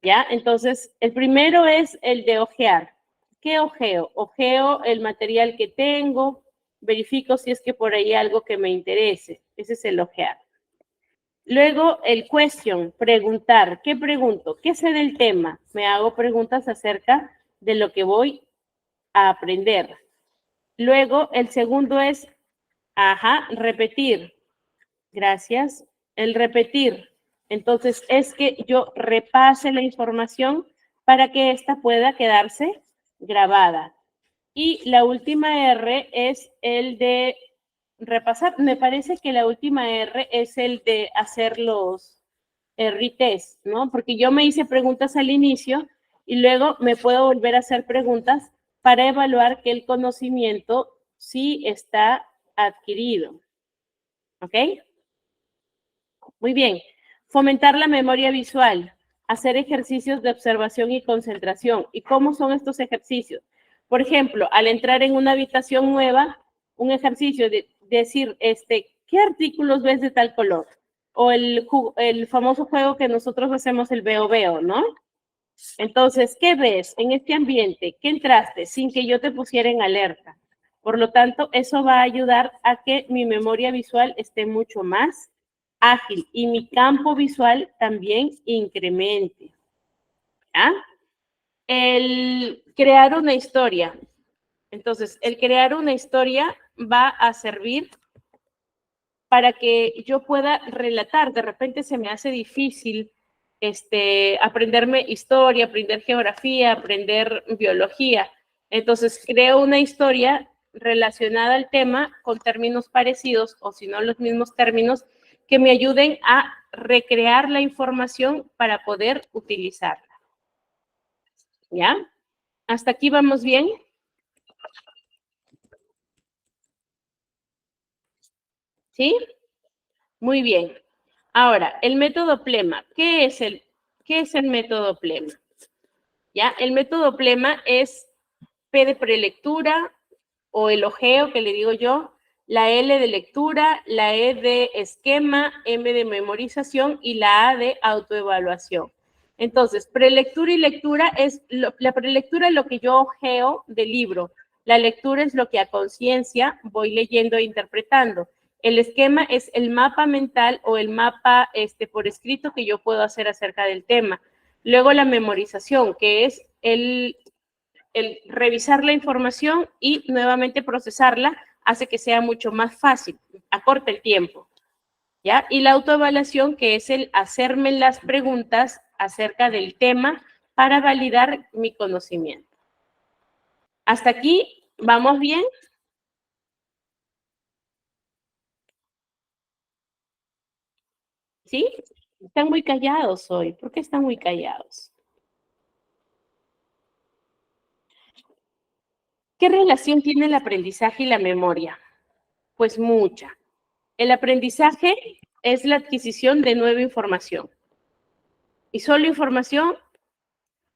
¿ya? Entonces, el primero es el de ojear. ¿qué ojeo? Ojeo el material que tengo, verifico si es que por ahí hay algo que me interese. Ese es el ojear. Luego, el question, preguntar. ¿Qué pregunto? ¿Qué sé del tema? Me hago preguntas acerca de lo que voy a aprender. Luego, el segundo es, repetir. Gracias. El repetir. Entonces, es que yo repase la información para que ésta pueda quedarse grabada. Y la última R es el de repasar. Me parece que la última R es el de hacer los retest, ¿no? Porque yo me hice preguntas al inicio y luego me puedo volver a hacer preguntas para evaluar que el conocimiento sí está adquirido. ¿Ok? Muy bien. Fomentar la memoria visual. Hacer ejercicios de observación y concentración. ¿Y cómo son estos ejercicios? Por ejemplo, al entrar en una habitación nueva, un ejercicio de decir, ¿qué artículos ves de tal color? O el famoso juego que nosotros hacemos, el veo, ¿no? Entonces, ¿qué ves en este ambiente? ¿Qué entraste sin que yo te pusiera en alerta? Por lo tanto, eso va a ayudar a que mi memoria visual esté mucho más ágil y mi campo visual también incremente. ¿Ya? El crear una historia. Entonces, el crear una historia va a servir para que yo pueda relatar. De repente se me hace difícil aprenderme historia, aprender geografía, aprender biología. Entonces, creo una historia relacionada al tema con términos parecidos o si no los mismos términos que me ayuden a recrear la información para poder utilizarla. ¿Ya? ¿Hasta aquí vamos bien? ¿Sí? Muy bien. Ahora, el método PLEMA. ¿Qué es el método PLEMA? ¿Ya? El método PLEMA es P de prelectura o el ojeo, que le digo yo, la L de lectura, la E de esquema, M de memorización y la A de autoevaluación. Entonces, prelectura y lectura la prelectura es lo que yo ojeo del libro. La lectura es lo que a conciencia voy leyendo e interpretando. El esquema es el mapa mental o el mapa por escrito que yo puedo hacer acerca del tema. Luego la memorización, que es el revisar la información y nuevamente procesarla, hace que sea mucho más fácil, acorta el tiempo. ¿Ya? Y la autoevaluación, que es el hacerme las preguntas acerca del tema para validar mi conocimiento. ¿Hasta aquí vamos bien? ¿Sí? Están muy callados hoy. ¿Por qué están muy callados? ¿Qué relación tiene el aprendizaje y la memoria? Pues mucha. El aprendizaje es la adquisición de nueva información. ¿Y solo información?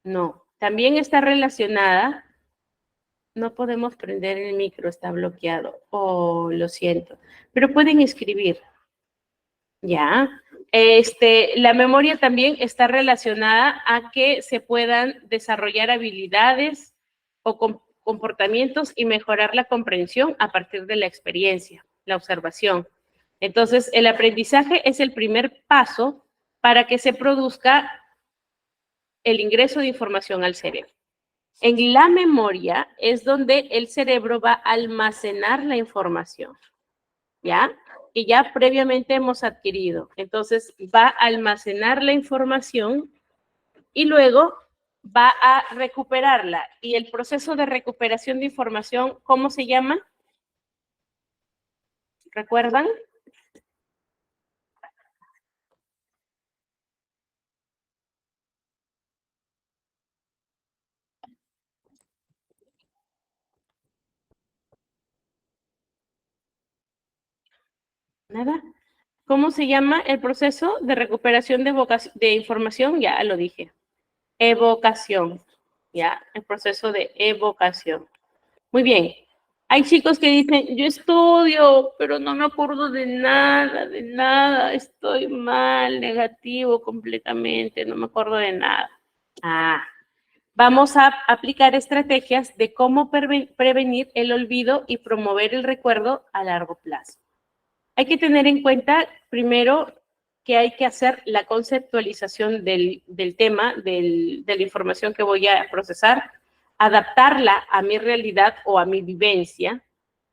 No. También está relacionada. No podemos prender el micro, está bloqueado. Oh, lo siento. Pero pueden escribir. Ya. La memoria también está relacionada a que se puedan desarrollar habilidades o comportamientos y mejorar la comprensión a partir de la experiencia, la observación. Entonces, el aprendizaje es el primer paso para que se produzca el ingreso de información al cerebro. En la memoria es donde el cerebro va a almacenar la información, ¿ya? Que ya previamente hemos adquirido. Entonces, va a almacenar la información y luego va a recuperarla. Y el proceso de recuperación de información, ¿cómo se llama? ¿Recuerdan? Nada. ¿Cómo se llama el proceso de recuperación de información? Ya lo dije. Evocación. Ya, el proceso de evocación. Muy bien. Hay chicos que dicen, yo estudio, pero no me acuerdo de nada, estoy mal, negativo completamente, no me acuerdo de nada. Vamos a aplicar estrategias de cómo prevenir el olvido y promover el recuerdo a largo plazo. Hay que tener en cuenta, primero, que hay que hacer la conceptualización del tema, de la información que voy a procesar, adaptarla a mi realidad o a mi vivencia,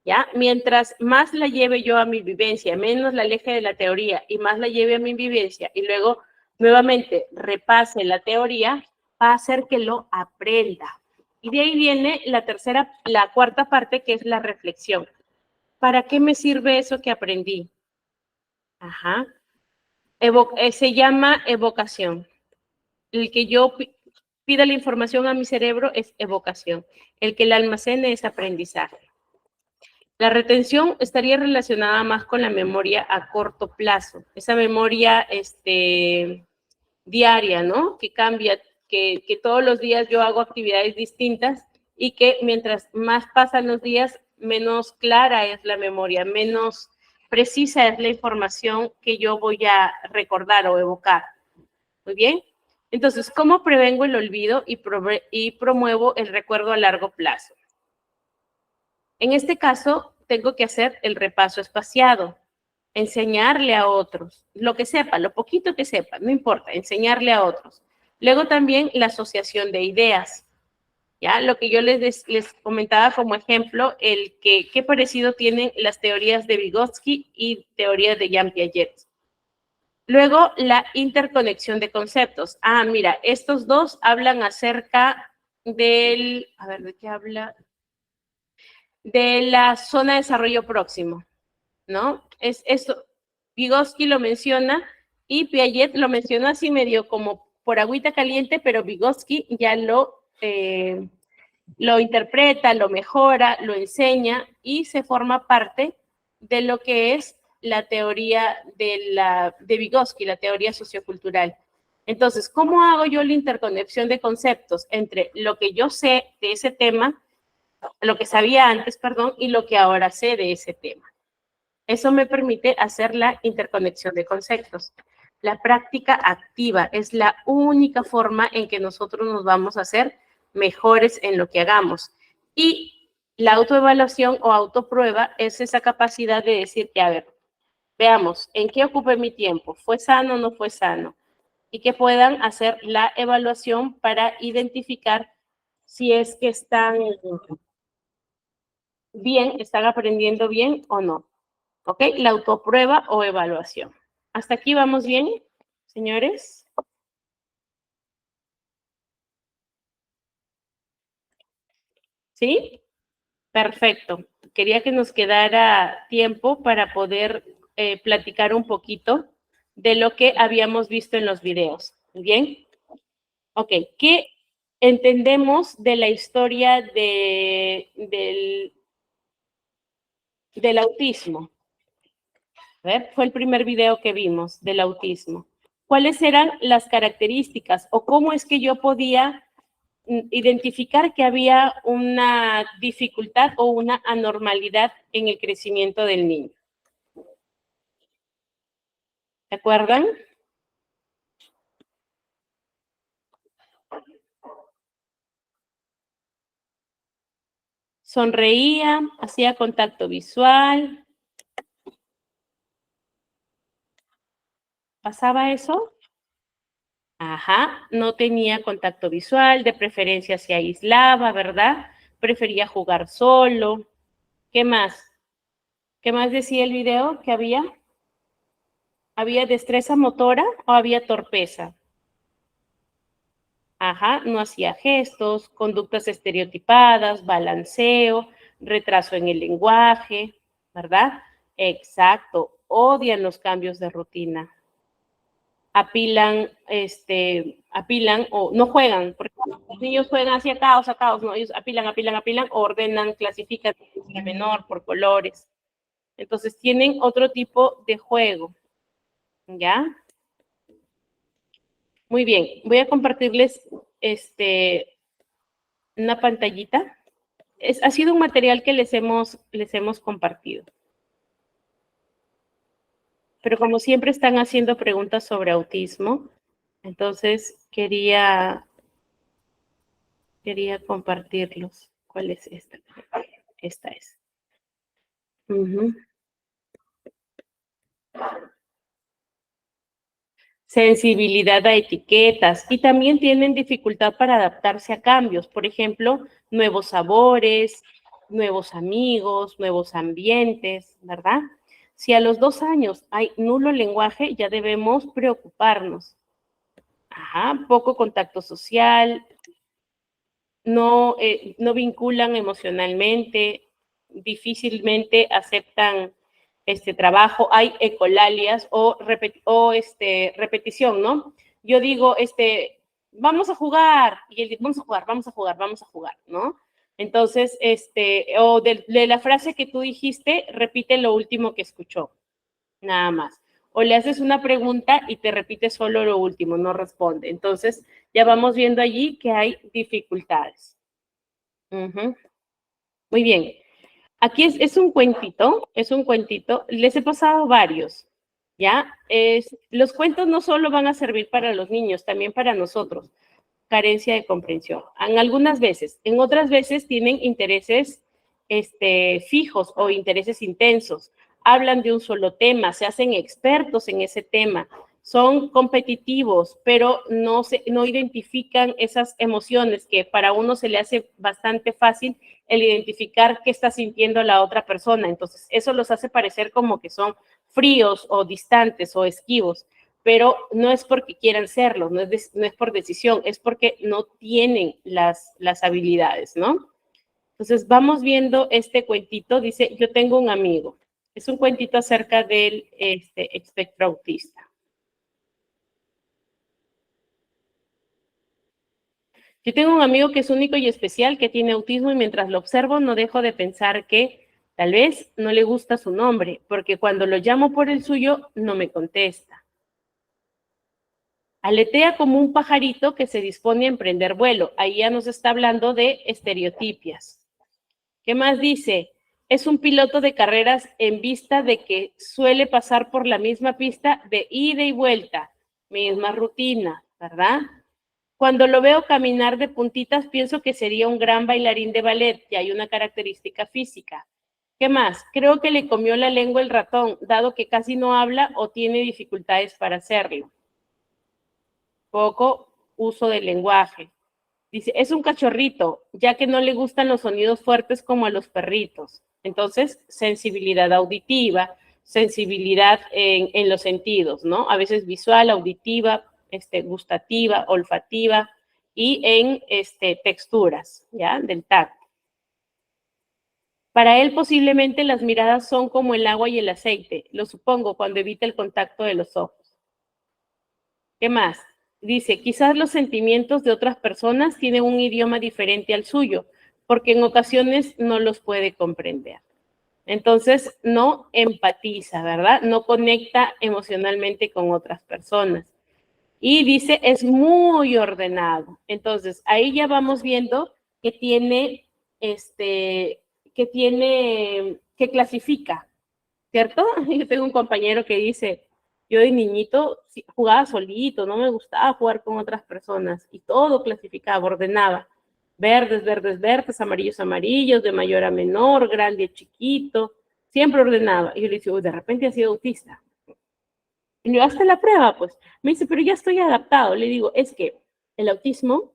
¿ya? Mientras más la lleve yo a mi vivencia, menos la aleje de la teoría y más la lleve a mi vivencia y luego nuevamente repase la teoría, va a hacer que lo aprenda. Y de ahí viene la cuarta parte, que es la reflexión. ¿Para qué me sirve eso que aprendí? Ajá. Se llama evocación. El que yo pida la información a mi cerebro es evocación. El que la almacene es aprendizaje. La retención estaría relacionada más con la memoria a corto plazo. Esa memoria diaria, ¿no? Que cambia, que todos los días yo hago actividades distintas y que mientras más pasan los días, menos clara es la memoria, menos precisa es la información que yo voy a recordar o evocar. Muy bien. Entonces, ¿cómo prevengo el olvido y promuevo el recuerdo a largo plazo? En este caso, tengo que hacer el repaso espaciado, enseñarle a otros, lo que sepa, lo poquito que sepa, no importa, enseñarle a otros. Luego también la asociación de ideas. ¿Ya? Lo que yo les comentaba como ejemplo, qué parecido tienen las teorías de Vygotsky y teorías de Jean Piaget. Luego, la interconexión de conceptos. Ah, mira, estos dos hablan acerca ¿de qué habla? De la zona de desarrollo próximo, ¿no? Es esto, Vygotsky lo menciona y Piaget lo mencionó así medio como por agüita caliente, pero Vygotsky ya lo interpreta, lo mejora, lo enseña y se forma parte de lo que es la teoría de Vygotsky, la teoría sociocultural. Entonces, ¿cómo hago yo la interconexión de conceptos entre lo que yo sé de ese tema, lo que sabía antes, perdón, y lo que ahora sé de ese tema? Eso me permite hacer la interconexión de conceptos. La práctica activa es la única forma en que nosotros nos vamos a hacer mejores en lo que hagamos. Y la autoevaluación o autoprueba es esa capacidad de decir que, a ver, veamos, ¿en qué ocupé mi tiempo? ¿Fue sano o no fue sano? Y que puedan hacer la evaluación para identificar si es que están bien, están aprendiendo bien o no. ¿Ok? La autoprueba o evaluación. ¿Hasta aquí vamos bien, señores? ¿Sí? Perfecto. Quería que nos quedara tiempo para poder platicar un poquito de lo que habíamos visto en los videos. ¿Bien? Ok. ¿Qué entendemos de la historia del autismo? A ver, fue el primer video que vimos del autismo. ¿Cuáles eran las características o cómo es que yo podía identificar que había una dificultad o una anormalidad en el crecimiento del niño? ¿Se acuerdan? Sonreía, hacía contacto visual. ¿Pasaba eso? Ajá, no tenía contacto visual, de preferencia se aislaba, ¿verdad? Prefería jugar solo. ¿Qué más? ¿Qué más decía el video que había? ¿Había destreza motora o había torpeza? Ajá, no hacía gestos, conductas estereotipadas, balanceo, retraso en el lenguaje, ¿verdad? Exacto, odian los cambios de rutina. Apilan o no juegan, porque los niños juegan hacia caos, no, ellos apilan, ordenan, clasifican de menor por colores. Entonces tienen otro tipo de juego, ¿ya? Muy bien, voy a compartirles una pantallita. Ha sido un material que les hemos compartido. Pero como siempre están haciendo preguntas sobre autismo, entonces quería Quería compartirlos. ¿Cuál es esta? Esta es. Ujú. Sensibilidad a etiquetas y también tienen dificultad para adaptarse a cambios. Por ejemplo, nuevos sabores, nuevos amigos, nuevos ambientes, ¿verdad? Si a los 2 años hay nulo lenguaje, ya debemos preocuparnos. Ajá, poco contacto social, no vinculan emocionalmente, difícilmente aceptan este trabajo, hay ecolalias repetición, ¿no? Yo digo, vamos a jugar, y él dice, vamos a jugar, vamos a jugar, vamos a jugar, ¿no? Entonces, o de la frase que tú dijiste, repite lo último que escuchó, nada más. O le haces una pregunta y te repite solo lo último, no responde. Entonces, ya vamos viendo allí que hay dificultades. Uh-huh. Muy bien. Aquí es un cuentito, les he pasado varios, ¿ya? Los cuentos no solo van a servir para los niños, también para nosotros. Carencia de comprensión. En algunas veces, en otras veces tienen intereses fijos o intereses intensos. Hablan de un solo tema, se hacen expertos en ese tema, son competitivos, pero no identifican esas emociones que para uno se le hace bastante fácil el identificar qué está sintiendo la otra persona. Entonces, eso los hace parecer como que son fríos o distantes o esquivos, pero no es porque quieran serlo, no es por decisión, es porque no tienen las habilidades, ¿no? Entonces, vamos viendo este cuentito, dice, yo tengo un amigo. Es un cuentito acerca del espectro autista. Yo tengo un amigo que es único y especial, que tiene autismo, y mientras lo observo no dejo de pensar que tal vez no le gusta su nombre, porque cuando lo llamo por el suyo no me contesta. Aletea como un pajarito que se dispone a emprender vuelo. Ahí ya nos está hablando de estereotipias. ¿Qué más dice? Es un piloto de carreras en vista de que suele pasar por la misma pista de ida y vuelta, misma rutina, ¿verdad? Cuando lo veo caminar de puntitas, pienso que sería un gran bailarín de ballet, y hay una característica física. ¿Qué más? Creo que le comió la lengua el ratón, dado que casi no habla o tiene dificultades para hacerlo. Poco uso del lenguaje. Dice, es un cachorrito, ya que no le gustan los sonidos fuertes como a los perritos. Entonces, sensibilidad auditiva, sensibilidad en los sentidos, ¿no? A veces visual, auditiva, gustativa, olfativa y en texturas, ¿ya? Del tacto. Para él posiblemente las miradas son como el agua y el aceite, lo supongo, cuando evita el contacto de los ojos. ¿Qué más? Dice, quizás los sentimientos de otras personas tienen un idioma diferente al suyo, porque en ocasiones no los puede comprender. Entonces, no empatiza, ¿verdad? No conecta emocionalmente con otras personas. Y dice, es muy ordenado. Entonces, ahí ya vamos viendo que tiene, que clasifica, ¿cierto? Yo tengo un compañero que dice, yo de niñito jugaba solito, no me gustaba jugar con otras personas y todo clasificaba, ordenaba. Verdes, verdes, verdes, amarillos, amarillos, de mayor a menor, grande a chiquito, siempre ordenaba. Y yo le decía, de repente ha sido autista. Y yo, hasta la prueba, pues. Me dice, pero ya estoy adaptado. Le digo, es que el autismo,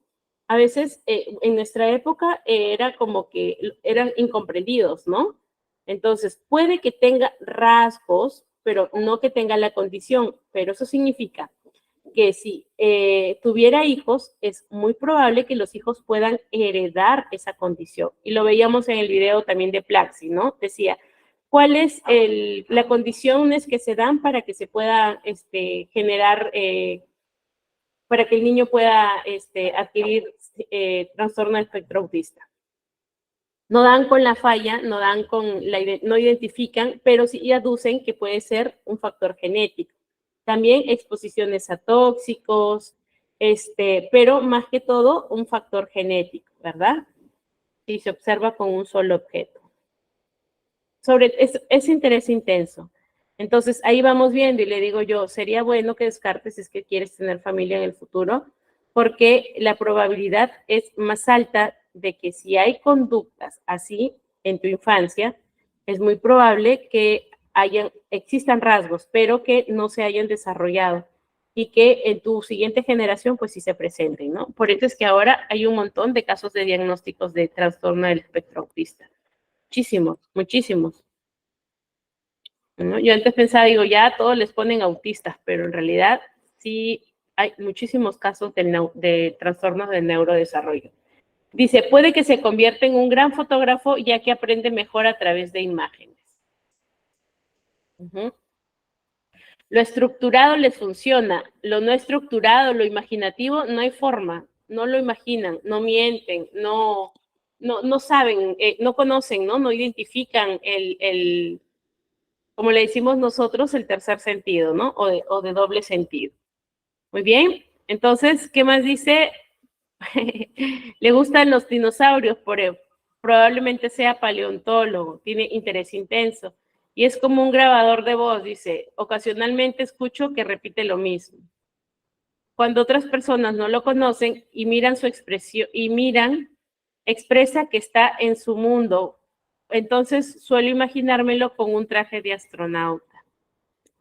a veces en nuestra época era como que eran incomprendidos, ¿no? Entonces, puede que tenga rasgos, pero no que tenga la condición. Pero eso significa que si tuviera hijos, es muy probable que los hijos puedan heredar esa condición. Y lo veíamos en el video también de Plaxi, ¿no? Decía, ¿cuál es la condiciones que se dan para que se pueda generar, para que el niño pueda adquirir trastorno de espectro autista? No dan con la falla, no identifican, pero sí aducen que puede ser un factor genético. También exposiciones a tóxicos, pero más que todo un factor genético, ¿verdad? Si se observa con un solo objeto. Es interés intenso. Entonces ahí vamos viendo y le digo yo, sería bueno que descartes si es que quieres tener familia en el futuro, porque la probabilidad es más alta de que si hay conductas así en tu infancia, es muy probable que existan rasgos, pero que no se hayan desarrollado y que en tu siguiente generación pues sí se presenten, ¿no? Por eso es que ahora hay un montón de casos de diagnósticos de trastorno del espectro autista. Muchísimos, muchísimos. ¿No? Yo antes pensaba, digo, ya a todos les ponen autistas, pero en realidad sí hay muchísimos casos de trastornos del neurodesarrollo. Dice, puede que se convierta en un gran fotógrafo ya que aprende mejor a través de imágenes. Lo estructurado les funciona, lo no estructurado, lo imaginativo, no hay forma, no lo imaginan, no mienten, no saben, no conocen, no identifican como le decimos nosotros, el tercer sentido, ¿no? O de doble sentido. Muy bien, entonces, ¿qué más dice? Le gustan los dinosaurios, probablemente sea paleontólogo, tiene interés intenso. Y es como un grabador de voz, dice, ocasionalmente escucho que repite lo mismo. Cuando otras personas no lo conocen y miran su expresión, expresa que está en su mundo. Entonces suelo imaginármelo con un traje de astronauta,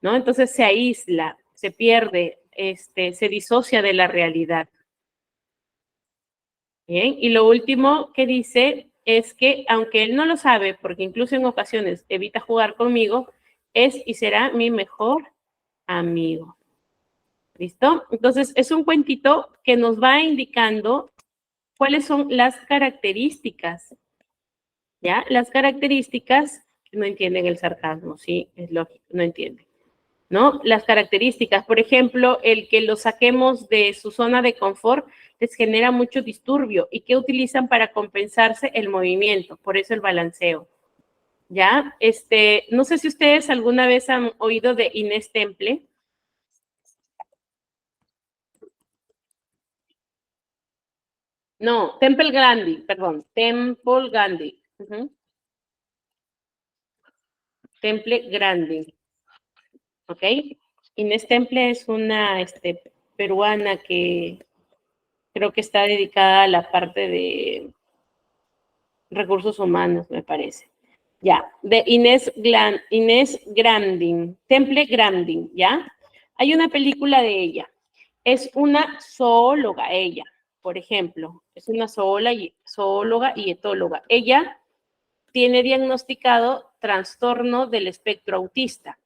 ¿no? Entonces se aísla, se pierde, se disocia de la realidad. Bien, y lo último que dice es que, aunque él no lo sabe, porque incluso en ocasiones evita jugar conmigo, es y será mi mejor amigo. ¿Listo? Entonces, es un cuentito que nos va indicando cuáles son las características, ¿ya? Las características, no entienden el sarcasmo, sí, es lógico, no entienden, ¿no? Las características, por ejemplo, el que los saquemos de su zona de confort les genera mucho disturbio y que utilizan para compensarse el movimiento, por eso el balanceo, ¿ya? No sé si ustedes alguna vez han oído de Inés Temple. No, Temple Grandi, perdón, Temple Grandi. Temple Grandi, ¿ok? Inés Temple es una peruana que creo que está dedicada a la parte de recursos humanos, me parece. Ya, de Inés Grandin, Temple Grandin, ¿ya? Hay una película de ella. Es una zoóloga ella, por ejemplo. Es una zoóloga y etóloga. Ella tiene diagnosticado trastorno del espectro autista,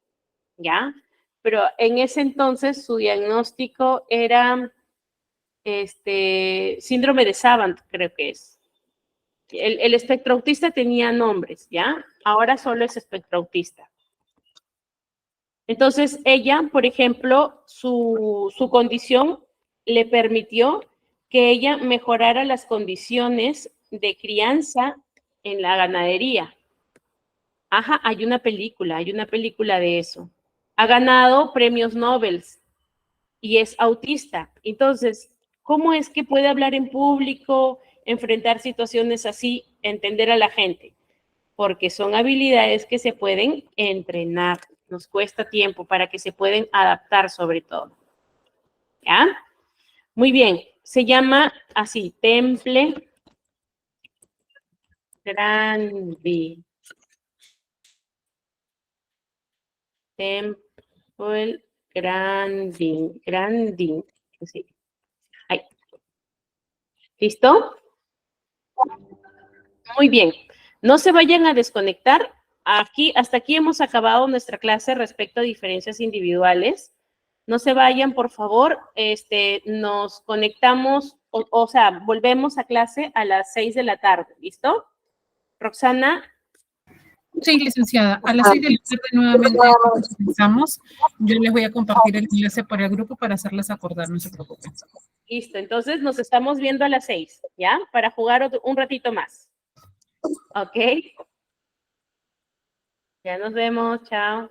¿ya? Pero en ese entonces su diagnóstico era síndrome de Savant, creo que es. El espectro autista tenía nombres, ¿ya? Ahora solo es espectro autista. Entonces, ella, por ejemplo, su condición le permitió que ella mejorara las condiciones de crianza en la ganadería. Ajá, hay una película de eso. Ha ganado premios Nobel y es autista. Entonces, ¿cómo es que puede hablar en público, enfrentar situaciones así, entender a la gente? Porque son habilidades que se pueden entrenar. Nos cuesta tiempo para que se pueden adaptar sobre todo. ¿Ya? Muy bien. Se llama así, Temple Grandi. Temple Grandi. Sí. Ahí. ¿Listo? Muy bien. No se vayan a desconectar. Hasta aquí hemos acabado nuestra clase respecto a diferencias individuales. No se vayan, por favor. Nos conectamos, o sea, volvemos a clase a las 6 de la tarde. ¿Listo? Roxana. Sí, licenciada. A las 6 de la tarde nuevamente comenzamos. Yo les voy a compartir el enlace para el grupo para hacerles acordar, no se preocupen. Listo, entonces nos estamos viendo a las 6, ¿ya? Para jugar un ratito más. ¿Ok? Ya nos vemos, chao.